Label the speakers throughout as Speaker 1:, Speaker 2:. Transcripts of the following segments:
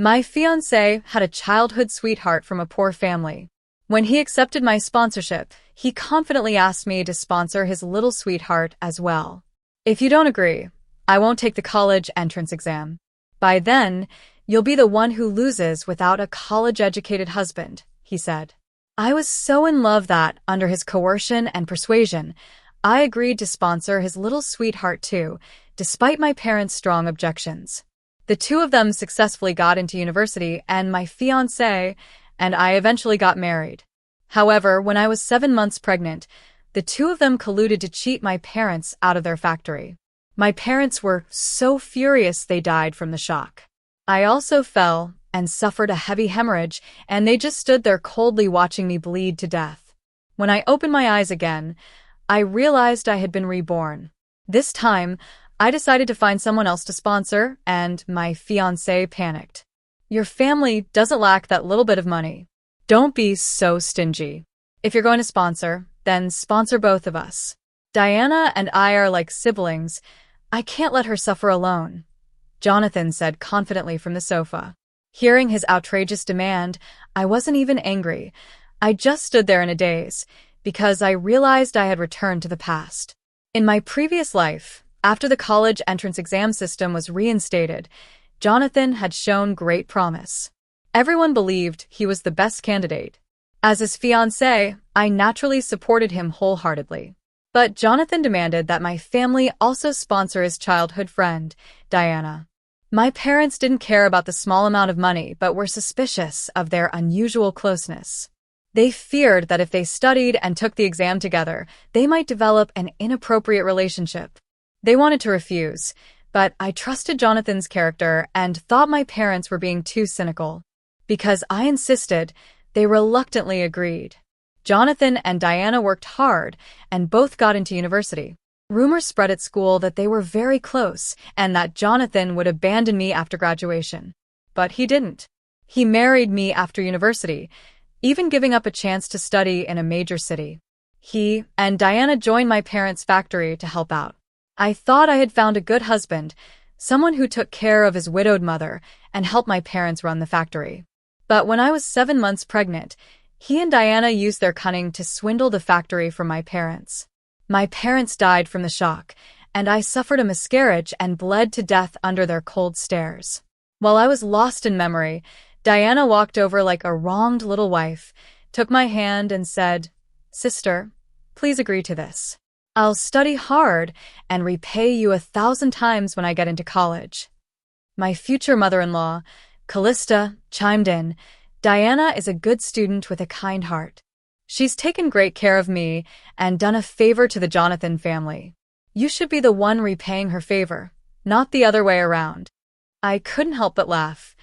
Speaker 1: My fiancé had a childhood sweetheart from a poor family. When he accepted my sponsorship, he confidently asked me to sponsor his little sweetheart as well. If you don't agree, I won't take the college entrance exam. By then, you'll be the one who loses without a college-educated husband, he said. I was so in love that, under his coercion and persuasion, I agreed to sponsor his little sweetheart too, despite my parents' strong objections. The two of them successfully got into university, and my fiancé and I eventually got married. However, when I was 7 months pregnant, the two of them colluded to cheat my parents out of their factory. My parents were so furious they died from the shock. I also fell and suffered a heavy hemorrhage, and they just stood there coldly watching me bleed to death. When I opened my eyes again, I realized I had been reborn. This time, I decided to find someone else to sponsor, and my fiancé panicked. Your family doesn't lack that little bit of money. Don't be so stingy. If you're going to sponsor, then sponsor both of us. Diana and I are like siblings. I can't let her suffer alone, Jonathan said confidently from the sofa. Hearing his outrageous demand, I wasn't even angry. I just stood there in a daze, because I realized I had returned to the past. In my previous life, after the college entrance exam system was reinstated, Jonathan had shown great promise. Everyone believed he was the best candidate. As his fiancé, I naturally supported him wholeheartedly. But Jonathan demanded that my family also sponsor his childhood friend, Diana. My parents didn't care about the small amount of money, but were suspicious of their unusual closeness. They feared that if they studied and took the exam together, they might develop an inappropriate relationship. They wanted to refuse, but I trusted Jonathan's character and thought my parents were being too cynical. Because I insisted, they reluctantly agreed. Jonathan and Diana worked hard and both got into university. Rumors spread at school that they were very close and that Jonathan would abandon me after graduation. But he didn't. He married me after university, even giving up a chance to study in a major city. He and Diana joined my parents' factory to help out. I thought I had found a good husband, someone who took care of his widowed mother and helped my parents run the factory. But when I was 7 months pregnant, he and Diana used their cunning to swindle the factory from my parents. My parents died from the shock, and I suffered a miscarriage and bled to death under their cold stares. While I was lost in memory, Diana walked over like a wronged little wife, took my hand and said, "Sister, please agree to this. I'll study hard and repay you 1,000 times when I get into college." My future mother-in-law, Callista, chimed in, "Diana is a good student with a kind heart. She's taken great care of me and done a favor to the Jonathan family. You should be the one repaying her favor, not the other way around." I couldn't help but laugh.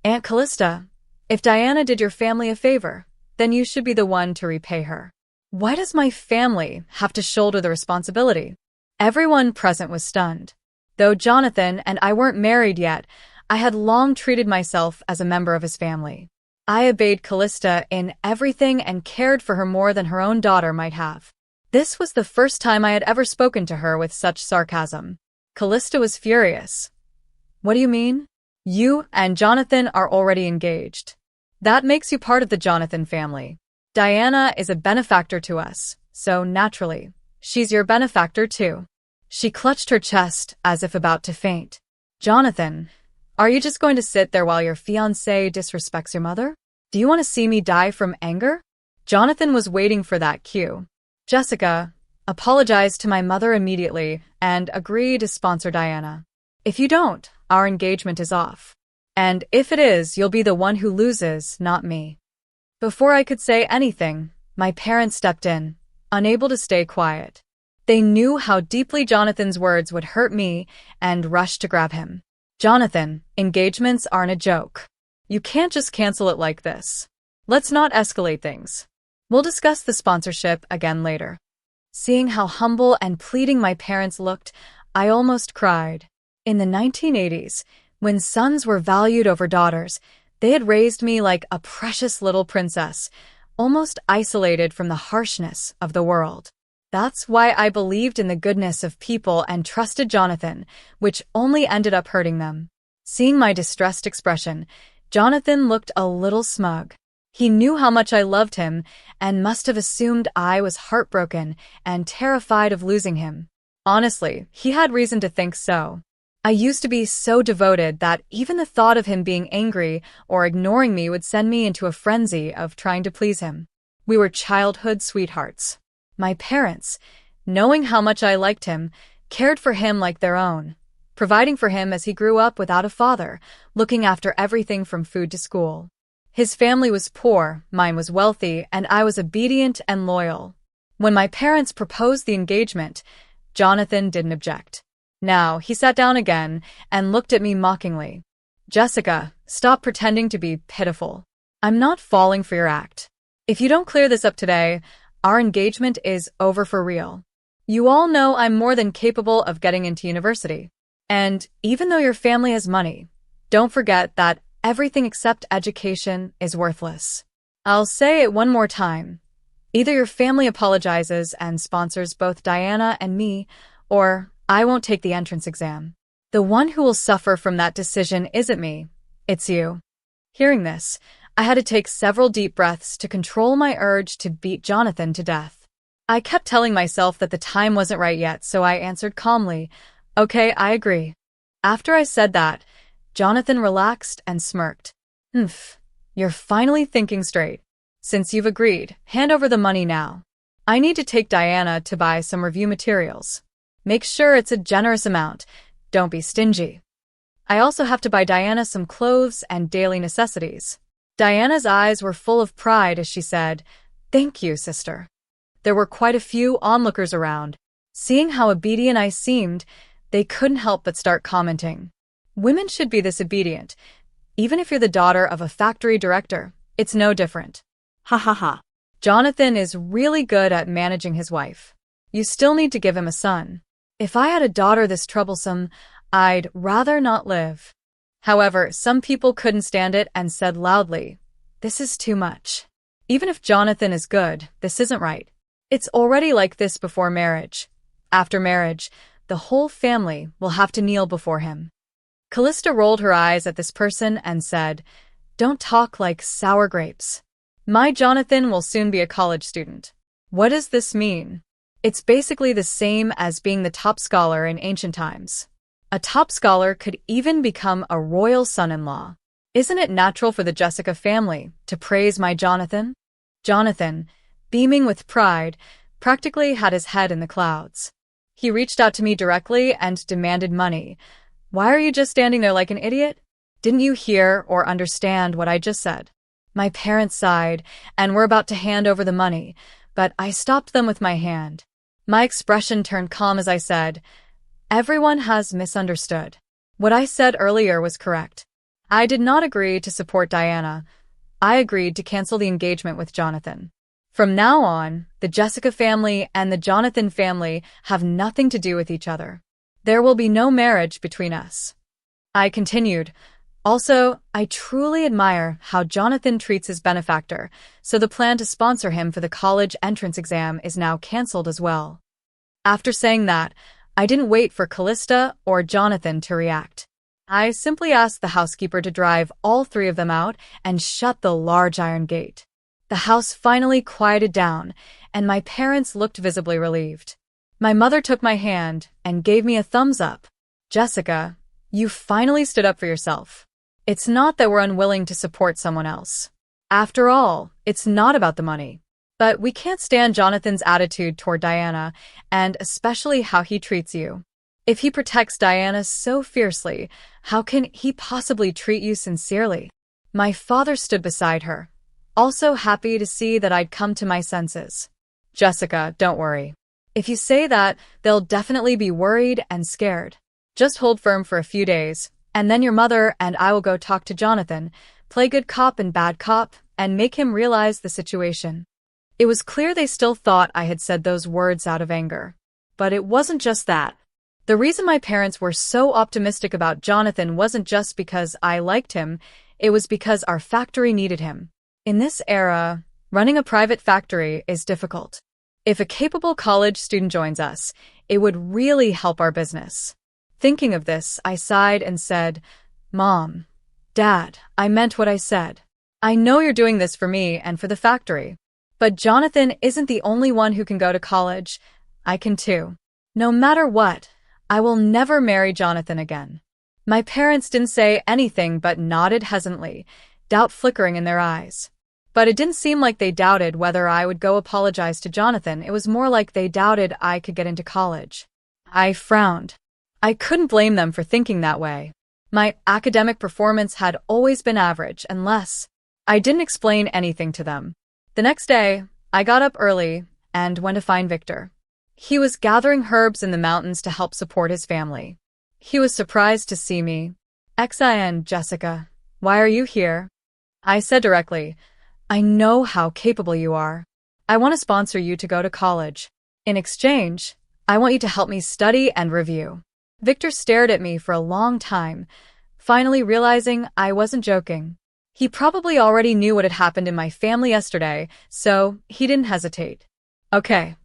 Speaker 1: "Aunt Callista, if Diana did your family a favor, then you should be the one to repay her. Why does my family have to shoulder the responsibility?" Everyone present was stunned. Though Jonathan and I weren't married yet, I had long treated myself as a member of his family. I obeyed Callista in everything and cared for her more than her own daughter might have. This was the first time I had ever spoken to her with such sarcasm. Callista was furious. "What do you mean? You and Jonathan are already engaged. That makes you part of the Jonathan family. Diana is a benefactor to us, so naturally, she's your benefactor too." She clutched her chest as if about to faint. "Jonathan, are you just going to sit there while your fiancé disrespects your mother? Do you want to see me die from anger?" Jonathan was waiting for that cue. "Jessica, apologize to my mother immediately and agree to sponsor Diana. If you don't, our engagement is off. And if it is, you'll be the one who loses, not me." Before I could say anything, my parents stepped in, unable to stay quiet. They knew how deeply Jonathan's words would hurt me and rushed to grab him. "Jonathan, engagements aren't a joke. You can't just cancel it like this. Let's not escalate things. We'll discuss the sponsorship again later." Seeing how humble and pleading my parents looked, I almost cried. In the 1980s, when sons were valued over daughters, they had raised me like a precious little princess, almost isolated from the harshness of the world. That's why I believed in the goodness of people and trusted Jonathan, which only ended up hurting them. Seeing my distressed expression, Jonathan looked a little smug. He knew how much I loved him and must have assumed I was heartbroken and terrified of losing him. Honestly, he had reason to think so. I used to be so devoted that even the thought of him being angry or ignoring me would send me into a frenzy of trying to please him. We were childhood sweethearts. My parents, knowing how much I liked him, cared for him like their own, providing for him as he grew up without a father, looking after everything from food to school. His family was poor, mine was wealthy, and I was obedient and loyal. When my parents proposed the engagement, Jonathan didn't object. Now, he sat down again and looked at me mockingly. Jessica, stop pretending to be pitiful. I'm not falling for your act. If you don't clear this up today, our engagement is over for real. You all know I'm more than capable of getting into university. And even though your family has money, don't forget that everything except education is worthless. I'll say it one more time. Either your family apologizes and sponsors both Diana and me, or I won't take the entrance exam. The one who will suffer from that decision isn't me, it's you. Hearing this, I had to take several deep breaths to control my urge to beat Jonathan to death. I kept telling myself that the time wasn't right yet, so I answered calmly, "Okay, I agree." After I said that, Jonathan relaxed and smirked. You're finally thinking straight. Since you've agreed, hand over the money now. I need to take Diana to buy some review materials. Make sure it's a generous amount. Don't be stingy. I also have to buy Diana some clothes and daily necessities. Diana's eyes were full of pride as she said, "Thank you, sister." There were quite a few onlookers around. Seeing how obedient I seemed, they couldn't help but start commenting. Women should be this obedient. Even if you're the daughter of a factory director, it's no different. Ha ha ha. Jonathan is really good at managing his wife. You still need to give him a son. If I had a daughter this troublesome, I'd rather not live. However, some people couldn't stand it and said loudly, "This is too much. Even if Jonathan is good, this isn't right. It's already like this before marriage. After marriage, the whole family will have to kneel before him." Callista rolled her eyes at this person and said, "Don't talk like sour grapes. My Jonathan will soon be a college student. What does this mean? It's basically the same as being the top scholar in ancient times. A top scholar could even become a royal son-in-law. Isn't it natural for the Jessica family to praise my Jonathan?" Jonathan, beaming with pride, practically had his head in the clouds. He reached out to me directly and demanded money. "Why are you just standing there like an idiot? Didn't you hear or understand what I just said?" My parents sighed and were about to hand over the money, but I stopped them with my hand. My expression turned calm as I said, "Everyone has misunderstood. What I said earlier was correct. I did not agree to support Diana. I agreed to cancel the engagement with Jonathan. From now on, the Jessica family and the Jonathan family have nothing to do with each other. There will be no marriage between us." I continued, "Also, I truly admire how Jonathan treats his benefactor, so the plan to sponsor him for the college entrance exam is now cancelled as well." After saying that, I didn't wait for Callista or Jonathan to react. I simply asked the housekeeper to drive all three of them out and shut the large iron gate. The house finally quieted down, and my parents looked visibly relieved. My mother took my hand and gave me a thumbs up. "Jessica, you finally stood up for yourself. It's not that we're unwilling to support someone else. After all, it's not about the money. But we can't stand Jonathan's attitude toward Diana, and especially how he treats you. If he protects Diana so fiercely, how can he possibly treat you sincerely?" My father stood beside her, also happy to see that I'd come to my senses. "Jessica, don't worry. If you say that, they'll definitely be worried and scared. Just hold firm for a few days, and then your mother and I will go talk to Jonathan, play good cop and bad cop, and make him realize the situation." It was clear they still thought I had said those words out of anger. But it wasn't just that. The reason my parents were so optimistic about Jonathan wasn't just because I liked him, it was because our factory needed him. In this era, running a private factory is difficult. If a capable college student joins us, it would really help our business. Thinking of this, I sighed and said, Mom, Dad, I meant what I said. I know you're doing this for me and for the factory. But Jonathan isn't the only one who can go to college. I can too. No matter what, I will never marry Jonathan again. My parents didn't say anything but nodded hesitantly, doubt flickering in their eyes. But it didn't seem like they doubted whether I would go apologize to Jonathan. It was more like they doubted I could get into college. I frowned. I couldn't blame them for thinking that way. My academic performance had always been average unless I didn't explain anything to them. The next day, I got up early and went to find Victor. He was gathering herbs in the mountains to help support his family. He was surprised to see me. "XIN, Jessica, why are you here?" I said directly, "I know how capable you are. I want to sponsor you to go to college. In exchange, I want you to help me study and review." Victor stared at me for a long time, finally realizing I wasn't joking. He probably already knew what had happened in my family yesterday, so he didn't hesitate. Okay.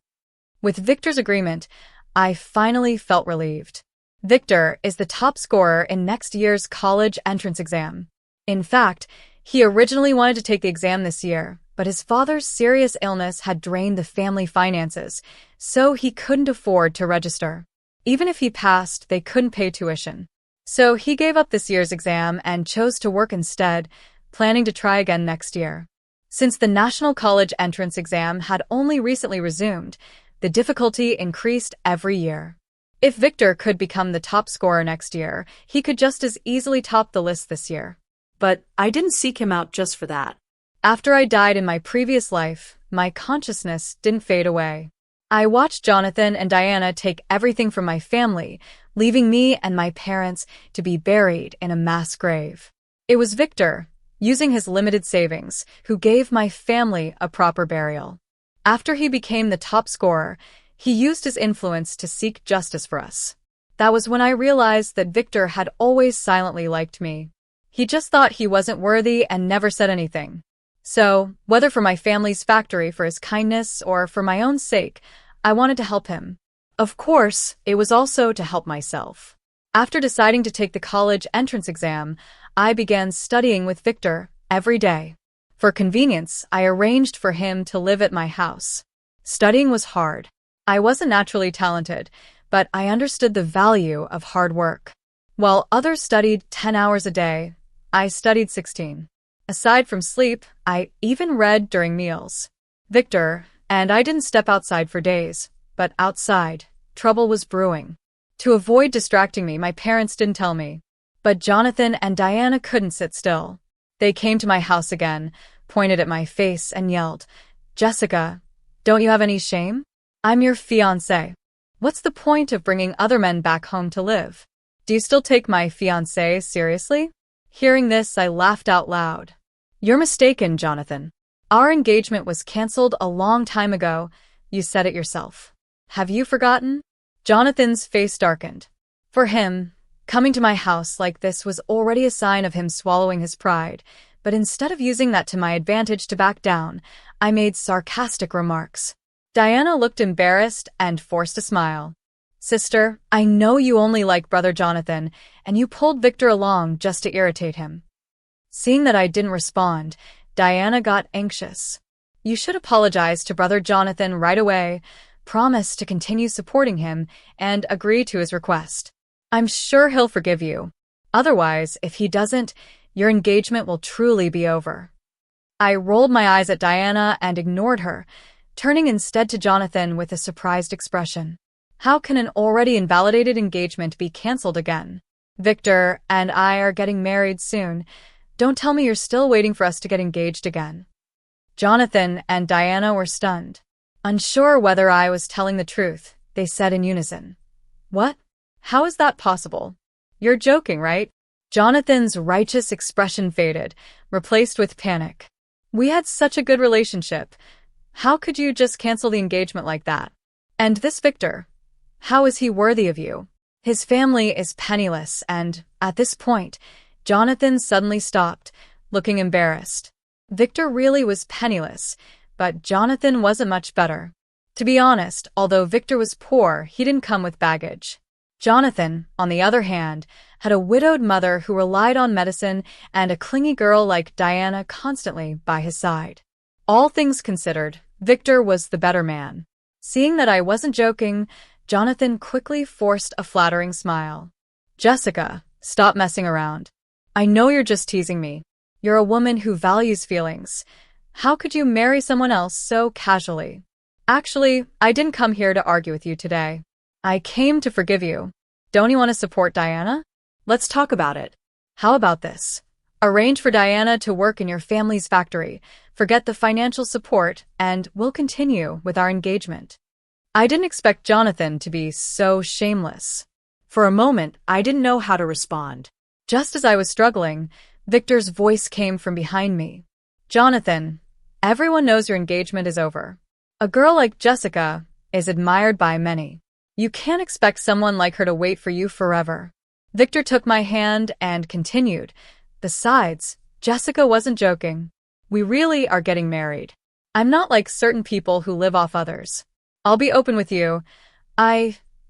Speaker 1: With Victor's agreement, I finally felt relieved. Victor is the top scorer in next year's college entrance exam. In fact, he originally wanted to take the exam this year, but his father's serious illness had drained the family finances, so he couldn't afford to register. Even if he passed, they couldn't pay tuition. So he gave up this year's exam and chose to work instead, planning to try again next year. Since the National College Entrance Exam had only recently resumed, the difficulty increased every year. If Victor could become the top scorer next year, he could just as easily top the list this year. But I didn't seek him out just for that. After I died in my previous life, my consciousness didn't fade away. I watched Jonathan and Diana take everything from my family, leaving me and my parents to be buried in a mass grave. It was Victor, using his limited savings, who gave my family a proper burial. After he became the top scorer, he used his influence to seek justice for us. That was when I realized that Victor had always silently liked me. He just thought he wasn't worthy and never said anything. So, whether for my family's factory for his kindness or for my own sake, I wanted to help him. Of course, it was also to help myself. After deciding to take the college entrance exam, I began studying with Victor every day. For convenience, I arranged for him to live at my house. Studying was hard. I wasn't naturally talented, but I understood the value of hard work. While others studied 10 hours a day, I studied 16. Aside from sleep, I even read during meals. Victor and I didn't step outside for days, but outside, trouble was brewing. To avoid distracting me, my parents didn't tell me. But Jonathan and Diana couldn't sit still. They came to my house again, pointed at my face, and yelled, "Jessica, don't you have any shame? I'm your fiancé. What's the point of bringing other men back home to live? Do you still take my fiancé seriously?" Hearing this, I laughed out loud. "You're mistaken, Jonathan. Our engagement was canceled a long time ago. You said it yourself. Have you forgotten?" Jonathan's face darkened. For him, coming to my house like this was already a sign of him swallowing his pride, but instead of using that to my advantage to back down, I made sarcastic remarks. Diana looked embarrassed and forced a smile. "Sister, I know you only like Brother Jonathan, and you pulled Victor along just to irritate him." Seeing that I didn't respond, Diana got anxious. "You should apologize to Brother Jonathan right away, promise to continue supporting him, and agree to his request. I'm sure he'll forgive you. Otherwise, if he doesn't, your engagement will truly be over." I rolled my eyes at Diana and ignored her, turning instead to Jonathan with a surprised expression. How can an already invalidated engagement be cancelled again? Victor and I are getting married soon. Don't tell me you're still waiting for us to get engaged again. Jonathan and Diana were stunned. Unsure whether I was telling the truth, they said in unison, "What? How is that possible? You're joking, right?" Jonathan's righteous expression faded, replaced with panic. "We had such a good relationship. How could you just cancel the engagement like that? And this Victor, how is he worthy of you? His family is penniless," and, at this point, Jonathan suddenly stopped, looking embarrassed. Victor really was penniless, but Jonathan wasn't much better. To be honest, although Victor was poor, he didn't come with baggage. Jonathan, on the other hand, had a widowed mother who relied on medicine and a clingy girl like Diana constantly by his side. All things considered, Victor was the better man. Seeing that I wasn't joking, Jonathan quickly forced a flattering smile. Jessica, stop messing around. I know you're just teasing me. You're a woman who values feelings. How could you marry someone else so casually? Actually, I didn't come here to argue with you today. I came to forgive you. Don't you want to support Diana? Let's talk about it. How about this? Arrange for Diana to work in your family's factory, forget the financial support, and we'll continue with our engagement. I didn't expect Jonathan to be so shameless. For a moment, I didn't know how to respond. Just as I was struggling, Victor's voice came from behind me. Jonathan, everyone knows your engagement is over. A girl like Jessica is admired by many. You can't expect someone like her to wait for you forever. Victor took my hand and continued. Besides, Jessica wasn't joking. We really are getting married. I'm not like certain people who live off others. I'll be open with you.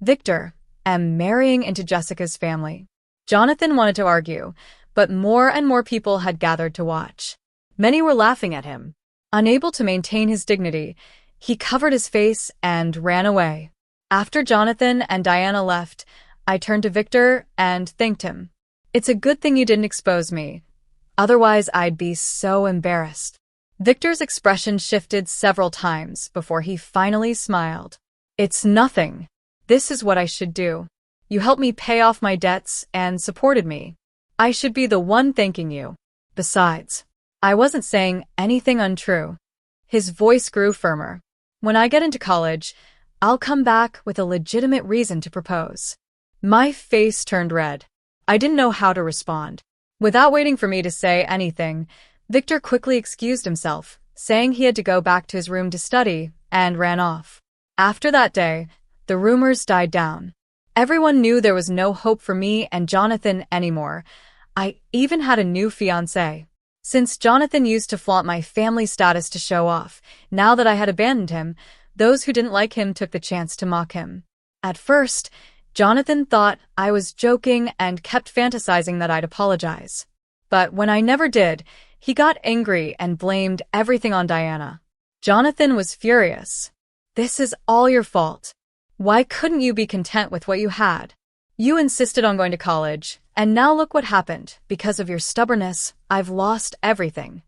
Speaker 1: Victor, am marrying into Jessica's family. Jonathan wanted to argue, but more and more people had gathered to watch. Many were laughing at him. Unable to maintain his dignity, he covered his face and ran away. After Jonathan and Diana left, I turned to Victor and thanked him. It's a good thing you didn't expose me. Otherwise, I'd be so embarrassed. Victor's expression shifted several times before he finally smiled. It's nothing. This is what I should do. You helped me pay off my debts and supported me. I should be the one thanking you. Besides, I wasn't saying anything untrue. His voice grew firmer. When I get into college, I'll come back with a legitimate reason to propose. My face turned red. I didn't know how to respond. Without waiting for me to say anything, Victor quickly excused himself, saying he had to go back to his room to study, and ran off. After that day, the rumors died down. Everyone knew there was no hope for me and Jonathan anymore. I even had a new fiancé. Since Jonathan used to flaunt my family status to show off, now that I had abandoned him, those who didn't like him took the chance to mock him. At first, Jonathan thought I was joking and kept fantasizing that I'd apologize. But when I never did, he got angry and blamed everything on Diana. Jonathan was furious. This is all your fault. Why couldn't you be content with what you had? You insisted on going to college, and now look what happened. Because of your stubbornness, I've lost everything.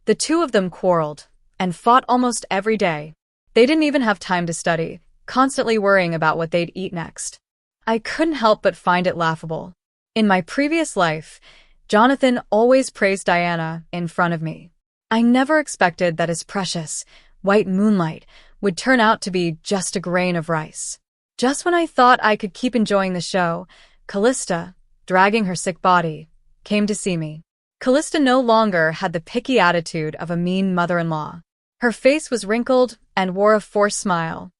Speaker 1: The two of them quarreled and fought almost every day. They didn't even have time to study, constantly worrying about what they'd eat next. I couldn't help but find it laughable. In my previous life, Jonathan always praised Diana in front of me. I never expected that his precious, white moonlight would turn out to be just a grain of rice. Just when I thought I could keep enjoying the show, Callista, dragging her sick body, came to see me. Callista no longer had the picky attitude of a mean mother-in-law. Her face was wrinkled and wore a forced smile.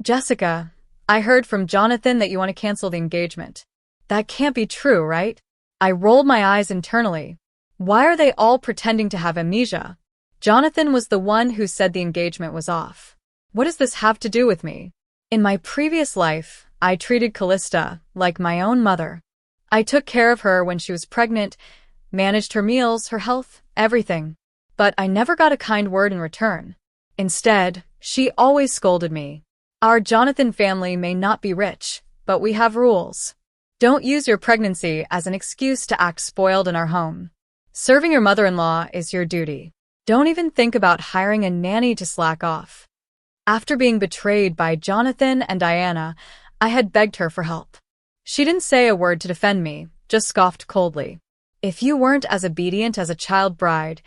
Speaker 1: Jessica, I heard from Jonathan that you want to cancel the engagement. That can't be true, right? I rolled my eyes internally. Why are they all pretending to have amnesia? Jonathan was the one who said the engagement was off. What does this have to do with me? In my previous life, I treated Callista like my own mother. I took care of her when she was pregnant, managed her meals, her health, everything. But I never got a kind word in return. Instead, she always scolded me. Our Jonathan family may not be rich, but we have rules. Don't use your pregnancy as an excuse to act spoiled in our home. Serving your mother-in-law is your duty. Don't even think about hiring a nanny to slack off. After being betrayed by Jonathan and Diana, I had begged her for help. She didn't say a word to defend me, just scoffed coldly. If you weren't as obedient as a child bride,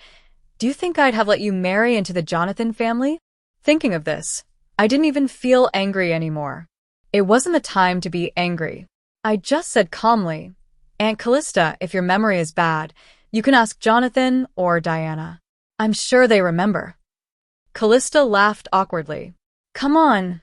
Speaker 1: do you think I'd have let you marry into the Jonathan family? Thinking of this, I didn't even feel angry anymore. It wasn't the time to be angry. I just said calmly, Aunt Callista, if your memory is bad, you can ask Jonathan or Diana. I'm sure they remember. Callista laughed awkwardly. Come on.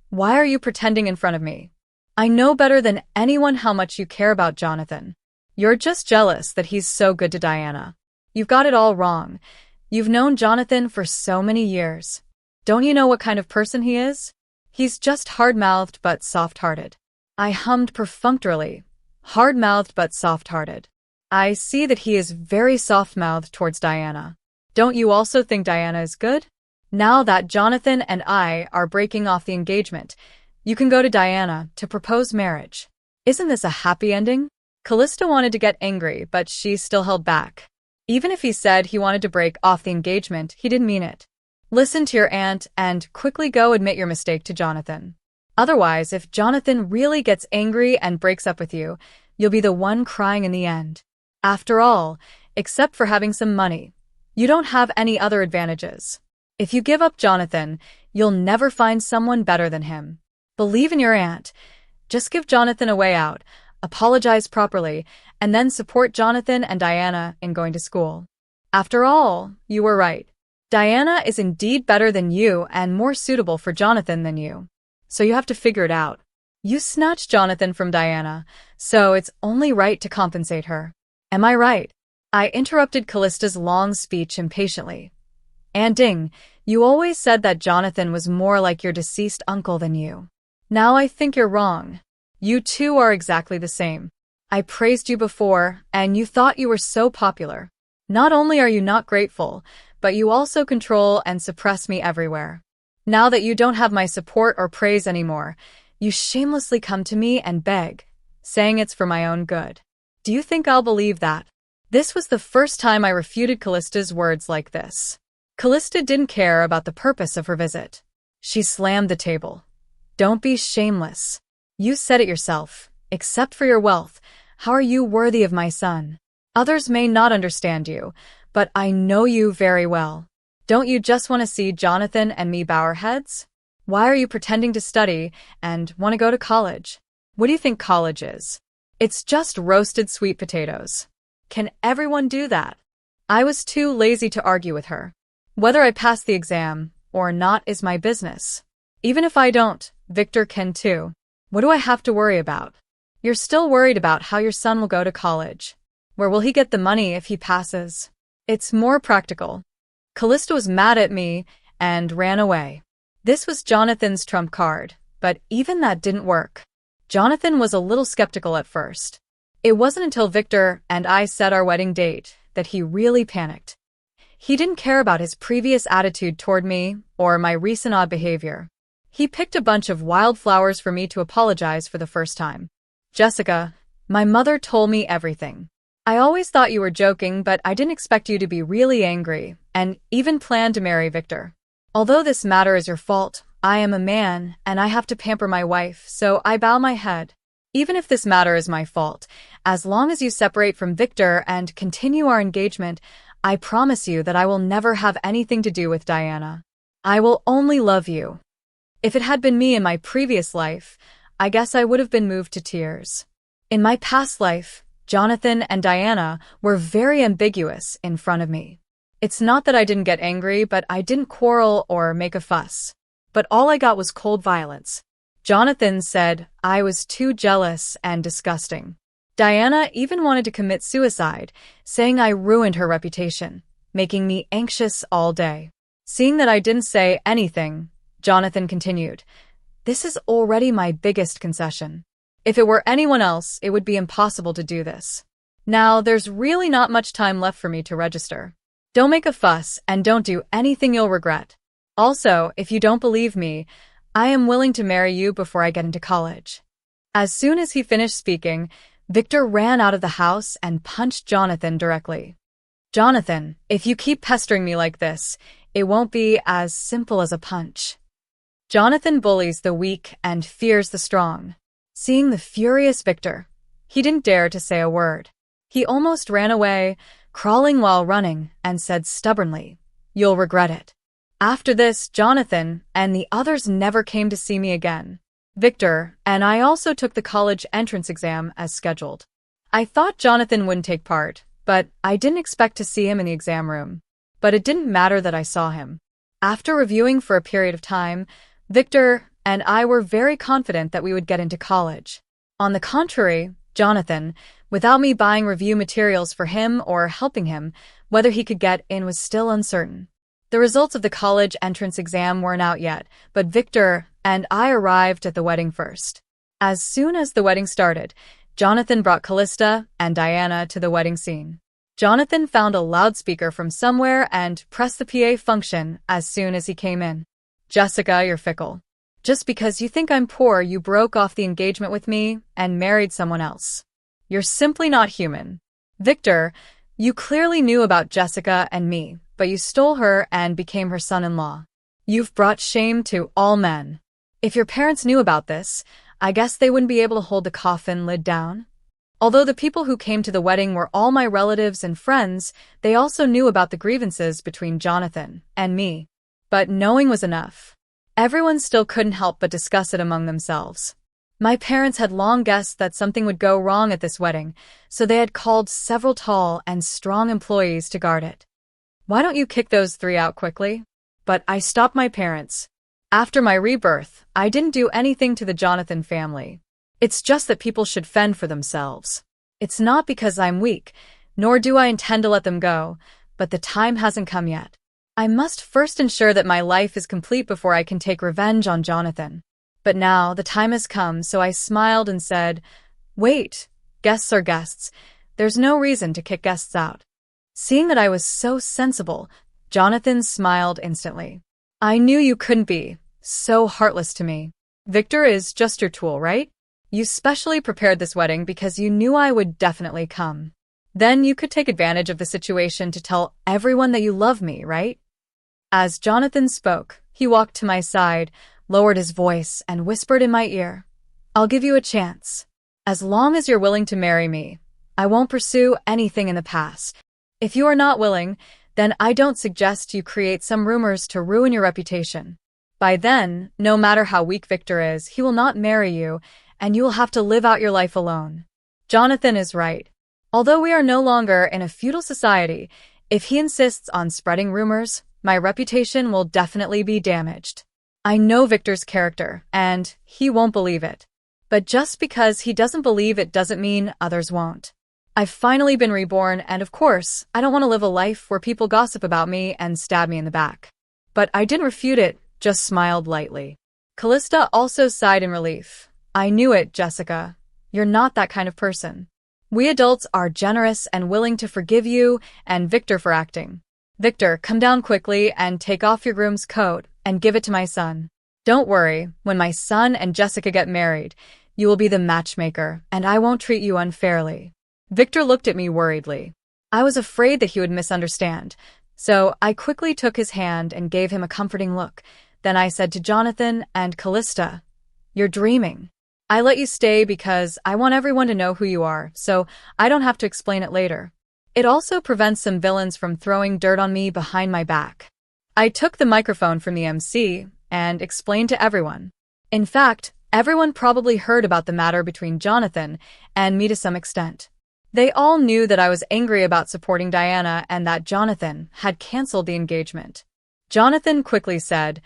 Speaker 1: Why are you pretending in front of me? I know better than anyone how much you care about Jonathan. You're just jealous that he's so good to Diana. You've got it all wrong. You've known Jonathan for so many years. Don't you know what kind of person he is? He's just hard-mouthed but soft-hearted. I hummed perfunctorily, hard-mouthed but soft-hearted. I see that he is very soft-mouthed towards Diana. Don't you also think Diana is good? Now that Jonathan and I are breaking off the engagement, you can go to Diana to propose marriage. Isn't this a happy ending? Callista wanted to get angry, but she still held back. Even if he said he wanted to break off the engagement, he didn't mean it. Listen to your aunt and quickly go admit your mistake to Jonathan. Otherwise, if Jonathan really gets angry and breaks up with you, you'll be the one crying in the end. After all, except for having some money, you don't have any other advantages. If you give up Jonathan, you'll never find someone better than him. Believe in your aunt. Just give Jonathan a way out, apologize properly, and then support Jonathan and Diana in going to school. After all, you were right. Diana is indeed better than you and more suitable for Jonathan than you. So you have to figure it out. You snatched Jonathan from Diana, so it's only right to compensate her. Am I right? I interrupted Callista's long speech impatiently. And Ding, you always said that Jonathan was more like your deceased uncle than you. Now I think you're wrong. You two are exactly the same. I praised you before, and you thought you were so popular. Not only are you not grateful, but you also control and suppress me everywhere. Now that you don't have my support or praise anymore, you shamelessly come to me and beg, saying it's for my own good. Do you think I'll believe that? This was the first time I refuted Callista's words like this. Callista didn't care about the purpose of her visit. She slammed the table. Don't be shameless. You said it yourself. Except for your wealth, how are you worthy of my son? Others may not understand you, but I know you very well. Don't you just want to see Jonathan and me bow our heads? Why are you pretending to study and want to go to college? What do you think college is? It's just roasted sweet potatoes. Can everyone do that? I was too lazy to argue with her. Whether I pass the exam or not is my business. Even if I don't, Victor can too. What do I have to worry about? You're still worried about how your son will go to college. Where will he get the money if he passes? It's more practical. Callista was mad at me and ran away. This was Jonathan's trump card, but even that didn't work. Jonathan was a little skeptical at first. It wasn't until Victor and I set our wedding date that he really panicked. He didn't care about his previous attitude toward me or my recent odd behavior. He picked a bunch of wildflowers for me to apologize for the first time. Jessica, my mother told me everything. I always thought you were joking, but I didn't expect you to be really angry and even plan to marry Victor. Although this matter is your fault, I am a man and I have to pamper my wife, so I bow my head. Even if this matter is my fault, as long as you separate from Victor and continue our engagement, I promise you that I will never have anything to do with Diana. I will only love you. If it had been me in my previous life, I guess I would have been moved to tears. In my past life, Jonathan and Diana were very ambiguous in front of me. It's not that I didn't get angry, but I didn't quarrel or make a fuss. But all I got was cold violence. Jonathan said I was too jealous and disgusting. Diana even wanted to commit suicide, saying I ruined her reputation, making me anxious all day. Seeing that I didn't say anything, Jonathan continued, "This is already my biggest concession. If it were anyone else, it would be impossible to do this. Now, there's really not much time left for me to register. Don't make a fuss and don't do anything you'll regret. Also, if you don't believe me, I am willing to marry you before I get into college." As soon as he finished speaking, Victor ran out of the house and punched Jonathan directly. "Jonathan, if you keep pestering me like this, it won't be as simple as a punch." Jonathan bullies the weak and fears the strong. Seeing the furious Victor, he didn't dare to say a word. He almost ran away, crawling while running, and said stubbornly, "You'll regret it." After this, Jonathan and the others never came to see me again. Victor and I also took the college entrance exam as scheduled. I thought Jonathan wouldn't take part, but I didn't expect to see him in the exam room. But it didn't matter that I saw him. After reviewing for a period of time, Victor and I were very confident that we would get into college. On the contrary, Jonathan, without me buying review materials for him or helping him, whether he could get in was still uncertain. The results of the college entrance exam weren't out yet, but Victor and I arrived at the wedding first. As soon as the wedding started, Jonathan brought Callista and Diana to the wedding scene. Jonathan found a loudspeaker from somewhere and pressed the PA function as soon as he came in. Jessica, you're fickle. Just because you think I'm poor, you broke off the engagement with me and married someone else. You're simply not human. Victor, you clearly knew about Jessica and me, but you stole her and became her son-in-law. You've brought shame to all men. If your parents knew about this, I guess they wouldn't be able to hold the coffin lid down. Although the people who came to the wedding were all my relatives and friends, they also knew about the grievances between Jonathan and me. But knowing was enough. Everyone still couldn't help but discuss it among themselves. My parents had long guessed that something would go wrong at this wedding, so they had called several tall and strong employees to guard it. Why don't you kick those three out quickly? But I stopped my parents. After my rebirth, I didn't do anything to the Jonathan family. It's just that people should fend for themselves. It's not because I'm weak, nor do I intend to let them go, but the time hasn't come yet. I must first ensure that my life is complete before I can take revenge on Jonathan. But now the time has come, so I smiled and said, "Wait, guests are guests. There's no reason to kick guests out." Seeing that I was so sensible, Jonathan smiled instantly. "I knew you couldn't be so heartless to me. Victor is just your tool, right? You specially prepared this wedding because you knew I would definitely come. Then you could take advantage of the situation to tell everyone that you love me, right?" As Jonathan spoke, he walked to my side, lowered his voice, and whispered in my ear, "I'll give you a chance. As long as you're willing to marry me, I won't pursue anything in the past. If you are not willing, then I don't suggest you create some rumors to ruin your reputation. By then, no matter how weak Victor is, he will not marry you, and you will have to live out your life alone." Jonathan is right. Although we are no longer in a feudal society, if he insists on spreading rumors, my reputation will definitely be damaged. I know Victor's character, and he won't believe it. But just because he doesn't believe it doesn't mean others won't. I've finally been reborn, and of course, I don't want to live a life where people gossip about me and stab me in the back. But I didn't refute it, just smiled lightly. Callista also sighed in relief. "I knew it, Jessica. You're not that kind of person. We adults are generous and willing to forgive you and Victor for acting. Victor, come down quickly and take off your groom's coat and give it to my son. Don't worry, when my son and Jessica get married, you will be the matchmaker, and I won't treat you unfairly." Victor looked at me worriedly. I was afraid that he would misunderstand, so I quickly took his hand and gave him a comforting look. Then I said to Jonathan and Callista, "You're dreaming. I let you stay because I want everyone to know who you are, so I don't have to explain it later. It also prevents some villains from throwing dirt on me behind my back." I took the microphone from the MC and explained to everyone. In fact, everyone probably heard about the matter between Jonathan and me to some extent. They all knew that I was angry about supporting Diana and that Jonathan had canceled the engagement. Jonathan quickly said,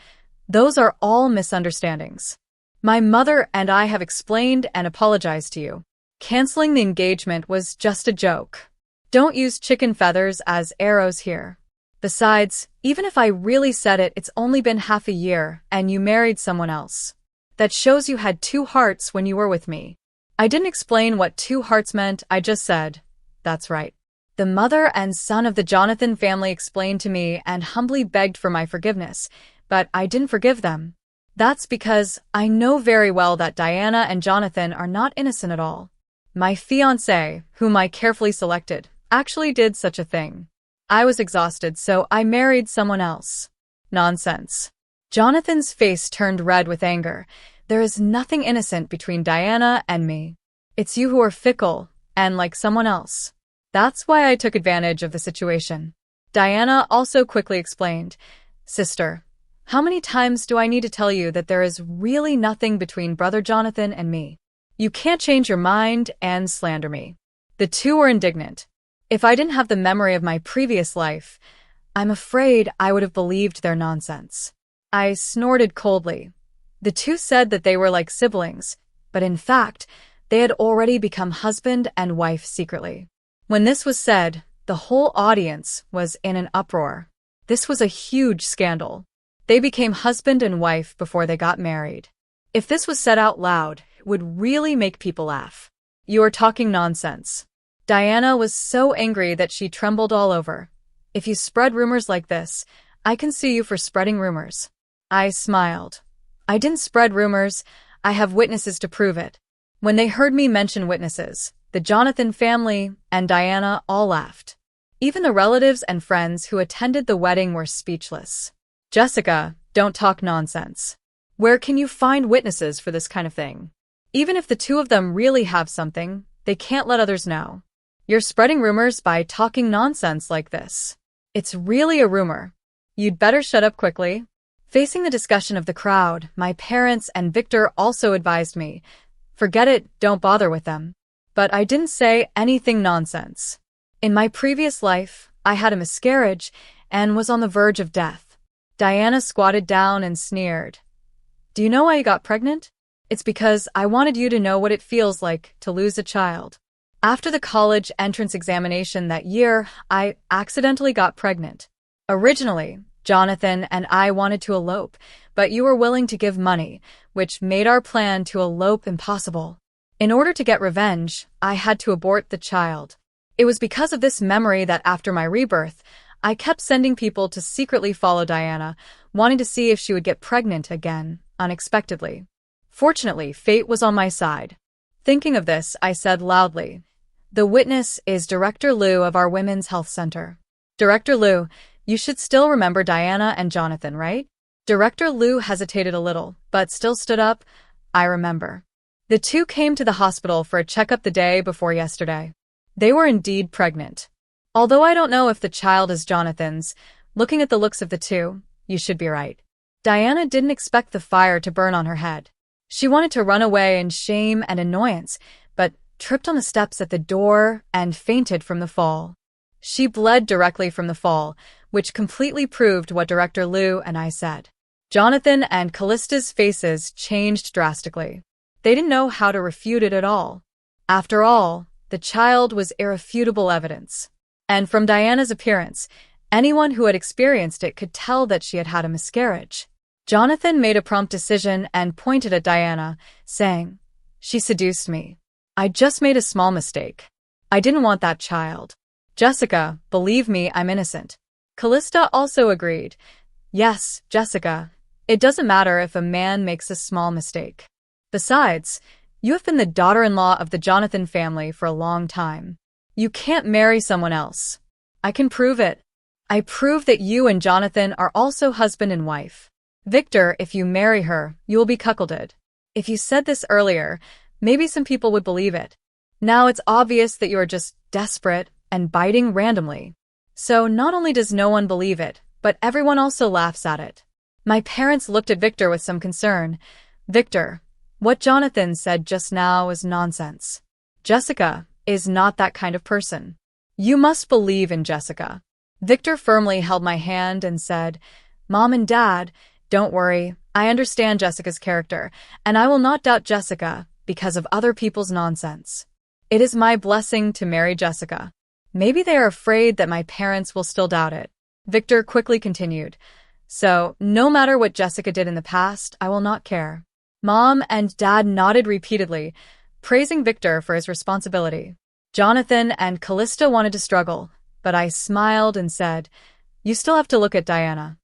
Speaker 1: "Those are all misunderstandings. My mother and I have explained and apologized to you. Canceling the engagement was just a joke. Don't use chicken feathers as arrows here. Besides, even if I really said it, it's only been half a year and you married someone else. That shows you had two hearts when you were with me." I didn't explain what two hearts meant, I just said, "That's right." The mother and son of the Jonathan family explained to me and humbly begged for my forgiveness, but I didn't forgive them. That's because I know very well that Diana and Jonathan are not innocent at all. My fiancé, whom I carefully selected, actually did such a thing. I was exhausted, so I married someone else. Nonsense. Jonathan's face turned red with anger. There is nothing innocent between Diana and me. It's you who are fickle and like someone else. That's why I took advantage of the situation. Diana also quickly explained, "Sister, how many times do I need to tell you that there is really nothing between Brother Jonathan and me? You can't change your mind and slander me." The two were indignant. If I didn't have the memory of my previous life, I'm afraid I would have believed their nonsense. I snorted coldly. The two said that they were like siblings, but in fact, they had already become husband and wife secretly. When this was said, the whole audience was in an uproar. This was a huge scandal. They became husband and wife before they got married. If this was said out loud, it would really make people laugh. You are talking nonsense. Diana was so angry that she trembled all over. If you spread rumors like this, I can sue you for spreading rumors. I smiled. I didn't spread rumors. I have witnesses to prove it. When they heard me mention witnesses, the Jonathan family and Diana all laughed. Even the relatives and friends who attended the wedding were speechless. Jessica, don't talk nonsense. Where can you find witnesses for this kind of thing? Even if the two of them really have something, they can't let others know. You're spreading rumors by talking nonsense like this. It's really a rumor. You'd better shut up quickly. Facing the discussion of the crowd, my parents and Victor also advised me, forget it, don't bother with them. But I didn't say anything nonsense. In my previous life, I had a miscarriage and was on the verge of death. Diana squatted down and sneered. Do you know why you got pregnant? It's because I wanted you to know what it feels like to lose a child. After the college entrance examination that year, I accidentally got pregnant. Originally, Jonathan and I wanted to elope, but you were willing to give money, which made our plan to elope impossible. In order to get revenge, I had to abort the child. It was because of this memory that after my rebirth, I kept sending people to secretly follow Diana, wanting to see if she would get pregnant again, unexpectedly. Fortunately, fate was on my side. Thinking of this, I said loudly, "The witness is Director Liu of our Women's Health Center." Director Liu, you should still remember Diana and Jonathan, right? Director Liu hesitated a little, but still stood up. I remember. The two came to the hospital for a checkup the day before yesterday. They were indeed pregnant. Although I don't know if the child is Jonathan's, looking at the looks of the two, you should be right. Diana didn't expect the fire to burn on her head. She wanted to run away in shame and annoyance, but tripped on the steps at the door and fainted from the fall. She bled directly from the fall, which completely proved what Director Liu and I said. Jonathan and Callista's faces changed drastically. They didn't know how to refute it at all. After all, the child was irrefutable evidence. And from Diana's appearance, anyone who had experienced it could tell that she had had a miscarriage. Jonathan made a prompt decision and pointed at Diana, saying, "She seduced me. I just made a small mistake. I didn't want that child. Jessica, believe me, I'm innocent." Callista also agreed. "Yes, Jessica. It doesn't matter if a man makes a small mistake. Besides, you have been the daughter-in-law of the Jonathan family for a long time. You can't marry someone else. I can prove it. I prove that you and Jonathan are also husband and wife. Victor, if you marry her, you will be cuckolded. If you said this earlier, maybe some people would believe it. Now it's obvious that you are just desperate and biting randomly. So not only does no one believe it, but everyone also laughs at it." My parents looked at Victor with some concern. "Victor, what Jonathan said just now is nonsense. Jessica is not that kind of person. You must believe in Jessica." Victor firmly held my hand and said, "Mom and Dad, don't worry. I understand Jessica's character, and I will not doubt Jessica because of other people's nonsense. It is my blessing to marry Jessica." Maybe they are afraid that my parents will still doubt it. Victor quickly continued, "So, no matter what Jessica did in the past, I will not care." Mom and Dad nodded repeatedly, praising Victor for his responsibility. Jonathan and Callista wanted to struggle, but I smiled and said, "You still have to look at Diana.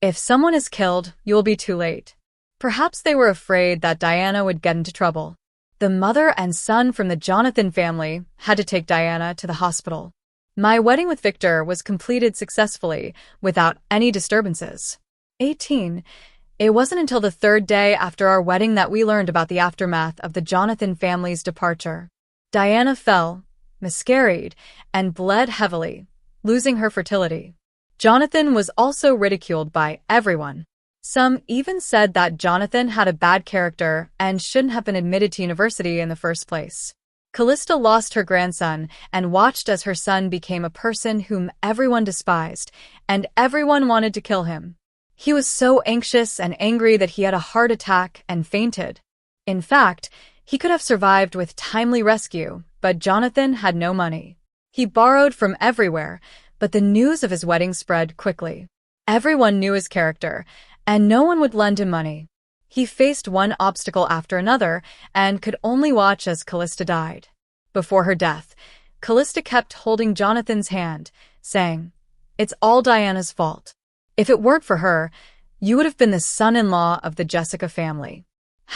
Speaker 1: If someone is killed, you will be too late." Perhaps they were afraid that Diana would get into trouble. The mother and son from the Jonathan family had to take Diana to the hospital. My wedding with Victor was completed successfully, without any disturbances. 18. It wasn't until the third day after our wedding that we learned about the aftermath of the Jonathan family's departure. Diana fell, miscarried, and bled heavily, losing her fertility. Jonathan was also ridiculed by everyone. Some even said that Jonathan had a bad character and shouldn't have been admitted to university in the first place. Callista lost her grandson and watched as her son became a person whom everyone despised, and everyone wanted to kill him. He was so anxious and angry that he had a heart attack and fainted. In fact, he could have survived with timely rescue, but Jonathan had no money. He borrowed from everywhere, but the news of his wedding spread quickly. Everyone knew his character, and no one would lend him money. He faced one obstacle after another and could only watch as Callista died. Before her death, Callista kept holding Jonathan's hand, saying, "It's all Diana's fault. If it weren't for her, you would have been the son-in-law of the Jessica family.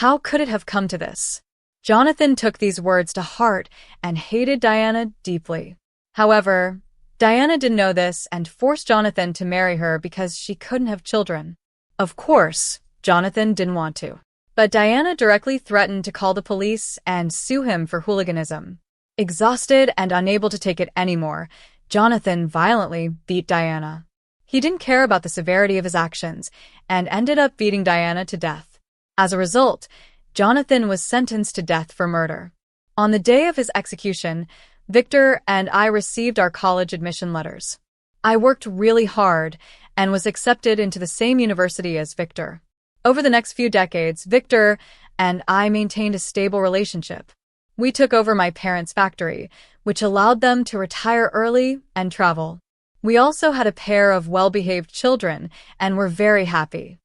Speaker 1: How could it have come to this?" Jonathan took these words to heart and hated Diana deeply. However, Diana didn't know this and forced Jonathan to marry her because she couldn't have children. Of course, Jonathan didn't want to. But Diana directly threatened to call the police and sue him for hooliganism. Exhausted and unable to take it anymore, Jonathan violently beat Diana. He didn't care about the severity of his actions and ended up beating Diana to death. As a result, Jonathan was sentenced to death for murder. On the day of his execution, Victor and I received our college admission letters. I worked really hard and was accepted into the same university as Victor. Over the next few decades, Victor and I maintained a stable relationship. We took over my parents' factory, which allowed them to retire early and travel. We also had a pair of well-behaved children and were very happy.